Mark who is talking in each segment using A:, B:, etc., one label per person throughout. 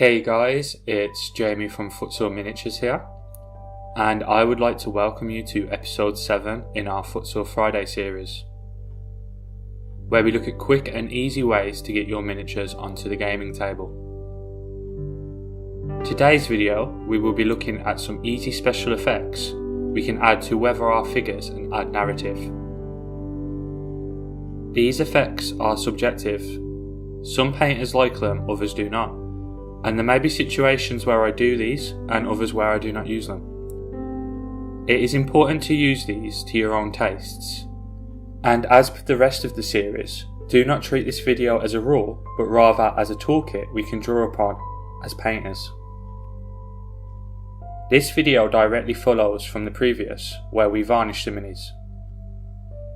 A: Hey guys, it's Jamie from Footsore Miniatures here, and I would like to welcome you to episode 7 in our Footsore Friday series, where we look at quick and easy ways to get your miniatures onto the gaming table. Today's video, we will be looking at some easy special effects we can add to weather our figures and add narrative. These effects are subjective. Some painters like them, others do not. And there may be situations where I do these and others where I do not use them. It is important to use these to your own tastes. And as per the rest of the series, do not treat this video as a rule, but rather as a toolkit we can draw upon as painters. This video directly follows from the previous, where we varnish the minis.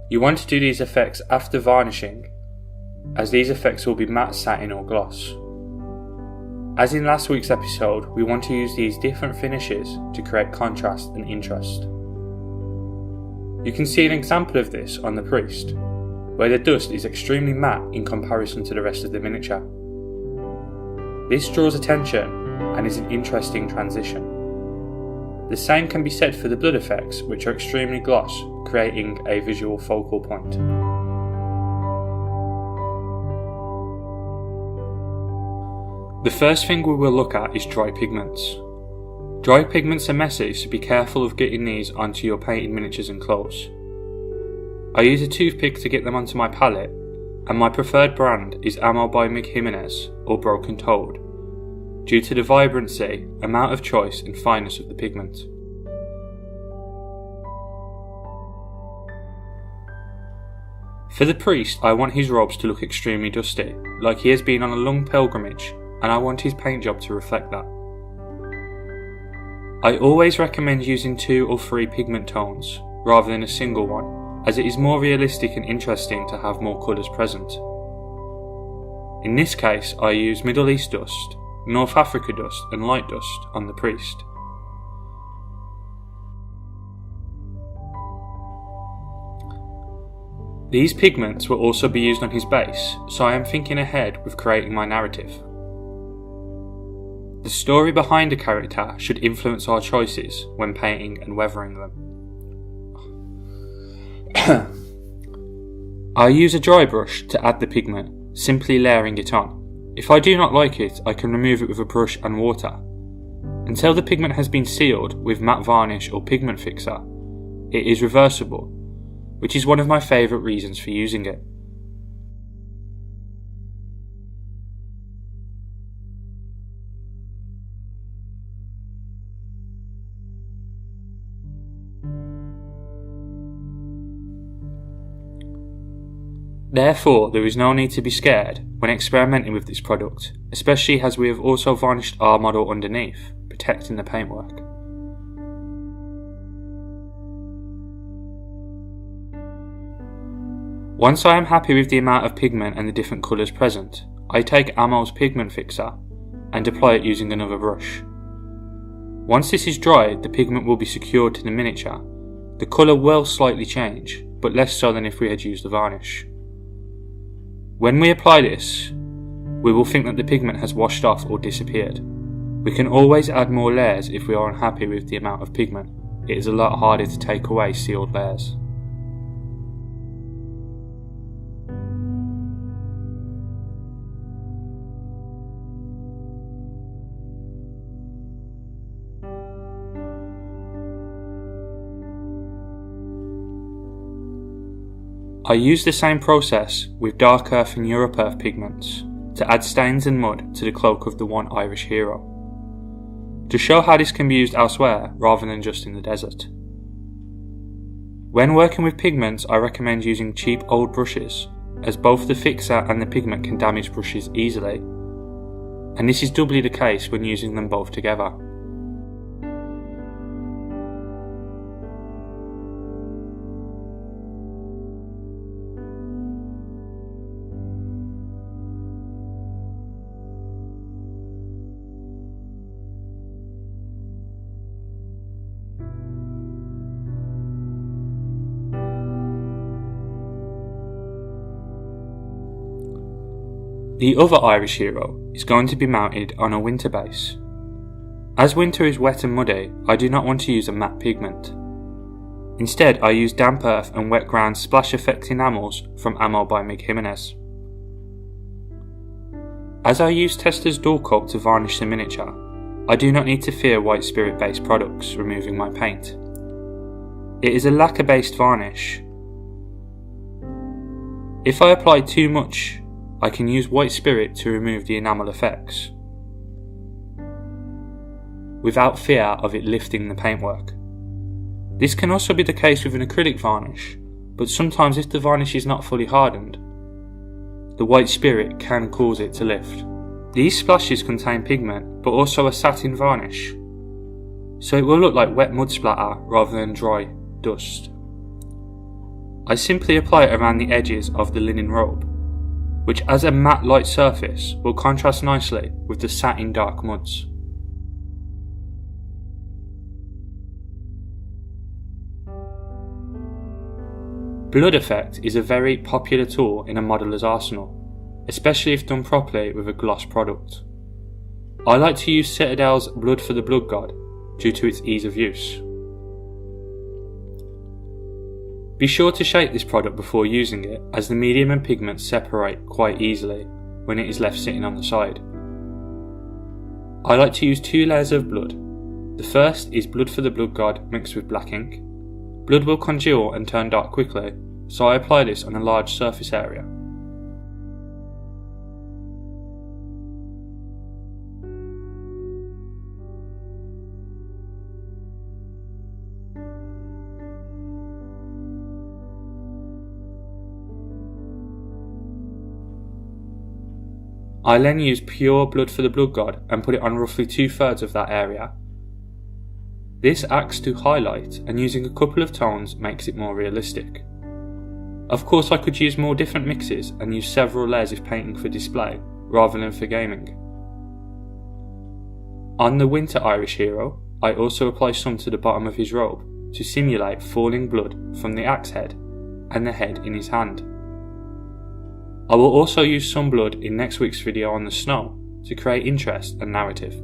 A: You want to do these effects after varnishing, as these effects will be matte satin or gloss. As in last week's episode, we want to use these different finishes to create contrast and interest. You can see an example of this on the priest, where the dust is extremely matte in comparison to the rest of the miniature. This draws attention and is an interesting transition. The same can be said for the blood effects, which are extremely gloss, creating a visual focal point. The first thing we will look at is dry pigments. Dry pigments are messy, so be careful of getting these onto your painted miniatures and clothes. I use a toothpick to get them onto my palette, and my preferred brand is Ammo by Mig Jimenez or Broken Toad, due to the vibrancy, amount of choice and fineness of the pigment. For the priest, I want his robes to look extremely dusty, like he has been on a long pilgrimage, and I want his paint job to reflect that. I always recommend using 2 or 3 pigment tones, rather than a single one, as it is more realistic and interesting to have more colours present. In this case, I use Middle East dust, North Africa dust and light dust on the priest. These pigments will also be used on his base, so I am thinking ahead with creating my narrative. The story behind a character should influence our choices when painting and weathering them. I use a dry brush to add the pigment, simply layering it on. If I do not like it, I can remove it with a brush and water. Until the pigment has been sealed with matte varnish or pigment fixer, it is reversible, which is one of my favourite reasons for using it. Therefore, there is no need to be scared when experimenting with this product, especially as we have also varnished our model underneath, protecting the paintwork. Once I am happy with the amount of pigment and the different colours present, I take Ammo's pigment fixer and apply it using another brush. Once this is dried, the pigment will be secured to the miniature. The colour will slightly change, but less so than if we had used the varnish. When we apply this, we will think that the pigment has washed off or disappeared. We can always add more layers if we are unhappy with the amount of pigment. It is a lot harder to take away sealed layers. I use the same process with dark earth and Europe earth pigments to add stains and mud to the cloak of the one Irish hero, to show how this can be used elsewhere rather than just in the desert. When working with pigments, I recommend using cheap old brushes, as both the fixer and the pigment can damage brushes easily, and this is doubly the case when using them both together. The other Irish hero is going to be mounted on a winter base. As winter is wet and muddy, I do not want to use a matte pigment. Instead, I use damp earth and wet ground splash effect enamels from Ammo by Mig Jimenez. As I use Tester's dual coat to varnish the miniature, I do not need to fear white spirit based products removing my paint. It is a lacquer based varnish. If I apply too much, I can use white spirit to remove the enamel effects, without fear of it lifting the paintwork. This can also be the case with an acrylic varnish, but sometimes if the varnish is not fully hardened, the white spirit can cause it to lift. These splashes contain pigment but also a satin varnish, so it will look like wet mud splatter rather than dry dust. I simply apply it around the edges of the linen robe, which as a matte light surface will contrast nicely with the satin dark muds. Blood effect is a very popular tool in a modeller's arsenal, especially if done properly with a gloss product. I like to use Citadel's Blood for the Blood God due to its ease of use. Be sure to shake this product before using it, as the medium and pigments separate quite easily when it is left sitting on the side. I like to use 2 layers of blood. The first is Blood for the Blood God mixed with black ink. Blood will congeal and turn dark quickly, so I apply this on a large surface area. I then use pure Blood for the Blood God and put it on roughly 2/3 of that area. This acts to highlight, and using a couple of tones makes it more realistic. Of course, I could use more different mixes and use several layers of painting for display rather than for gaming. On the winter Irish hero, I also apply some to the bottom of his robe to simulate falling blood from the axe head and the head in his hand. I will also use some blood in next week's video on the snow to create interest and narrative.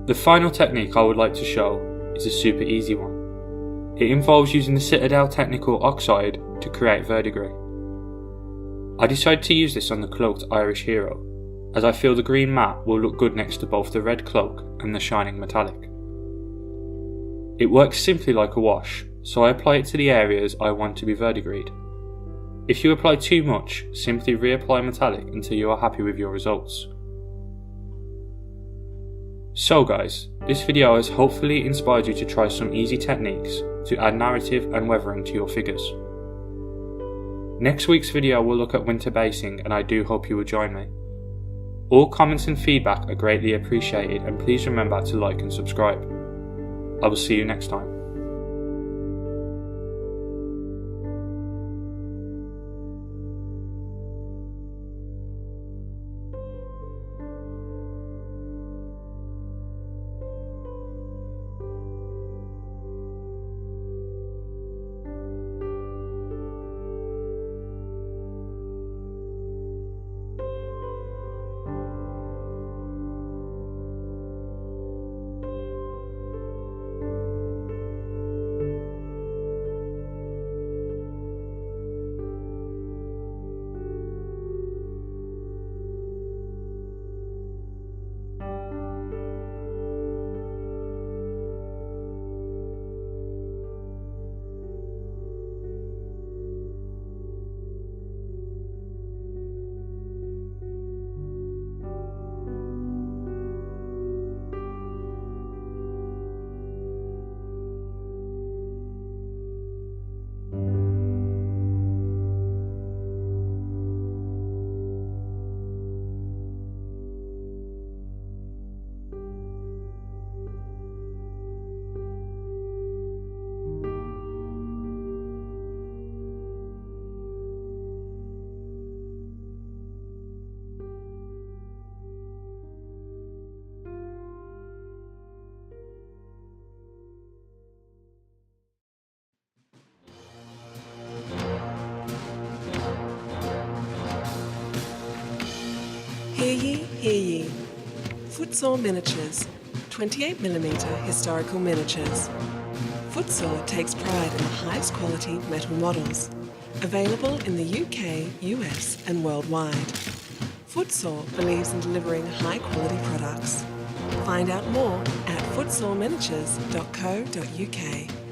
A: The final technique I would like to show is a super easy one. It involves using the Citadel Technical Oxide to create verdigris. I decided to use this on the cloaked Irish hero, as I feel the green matte will look good next to both the red cloak and the shining metallic. It works simply like a wash, so I apply it to the areas I want to be verdigrised. If you apply too much, simply reapply metallic until you are happy with your results. So guys, this video has hopefully inspired you to try some easy techniques to add narrative and weathering to your figures. Next week's video will look at winter basing, and I do hope you will join me. All comments and feedback are greatly appreciated, and please remember to like and subscribe. I will see you next time.
B: hear ye. Footsore Miniatures, 28mm historical miniatures. Footsore takes pride in the highest quality metal models, available in the UK, US and worldwide. Footsore believes in delivering high quality products. Find out more at footsoreminiatures.co.uk.